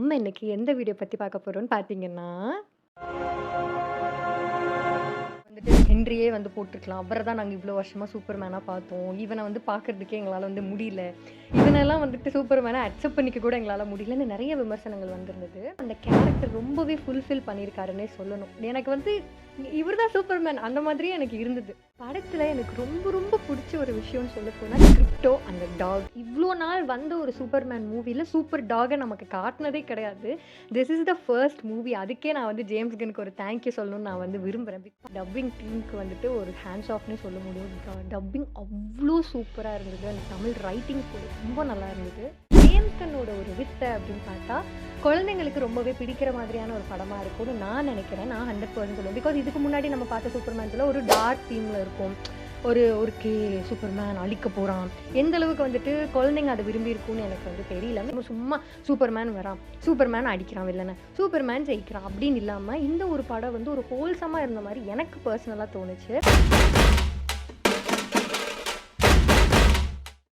நம்ம இன்னைக்கு எந்த வீடியோ பத்தி பார்க்க போறோம்னு பார்த்தீங்கன்னா, வந்துட்டு ஹென்ரியே வந்து போட்டுருக்கலாம். அவர தான் நாங்க இவ்ளோ வருஷமா சூப்பர்மேனா பார்த்தோம். இவன வந்து பார்க்கறதுக்கே எங்களால வந்து முடியல. இவனெல்லாம் வந்துட்டு சூப்பர்மேனா அக்செப்ட் பண்ணிக்க கூட எங்களால முடியலன்னு நெறைய விமர்சனங்கள் வந்திருந்தது. அந்த கேரக்டர் ரொம்பவே ஃபுல்ஃபில் பண்ணியிருக்காருன்னே சொல்லணும். எனக்கு வந்து இவர் தான் சூப்பர்மேன் அந்த மாதிரியே எனக்கு இருந்தது. படத்துல எனக்கு ரொம்ப ரொம்ப புடிச்ச ஒரு விஷயம்னு சொல்லப்போனா கிரிப்டோ அந்த டாக். இவ்ளோ நாள் வந்த ஒரு சூப்பர்மேன் மூவில சூப்பர் டாக நமக்கு காட்டுனதே கிடையாது. This is the first movie. அதுக்கே நான் வந்து ஜேம்ஸ் கன்னுக்கு ஒரு தேங்க் யூ சொல்லணும்னு நான் வந்து விரும்புறேன். டப்பிங் டீமுக்கு வந்துட்டு ஒரு ஹேண்ட்ஸ் ஆஃப்னே சொல்ல முடியும். டப்பிங் அவ்ளோ சூப்பரா இருந்தது. அந்த தமிழ் ரைட்டிங் கூட ரொம்ப நல்லா இருந்தது. ஜேம்ஸ் கன்னோட ஒரு வித்தை அப்படின்னு பார்த்தா, குழந்தைங்களுக்கு ரொம்பவே பிடிக்கிற மாதிரியான ஒரு படமா இருக்கும்னு நான் நினைக்கிறேன். நான் 100% சொல்லுவேன். பிகாஸ் இதுக்கு முன்னாடி நம்ம பார்த்த சூப்பர்மேன்ஸ்ல ஒரு டார்க் தீம்ல இருக்கும். ஒரு ஒரு சூப்பர்மேன் அழிக்க போறான். எந்த அளவுக்கு வந்துட்டு குழந்தைங்க அதை விரும்பி இருக்கும்னு எனக்கு வந்து தெரியல. நம்ம சும்மா சூப்பர்மேன் வரான், சூப்பர்மேன் அடிக்கிறான் வில்லனை, சூப்பர்மேன் ஜெயிக்கிறான் அப்படின்னு இல்லாம இந்த ஒரு படம் வந்து ஒரு ஹோல்சமா இருந்த மாதிரி எனக்கு பர்சனலா தோணுச்சு.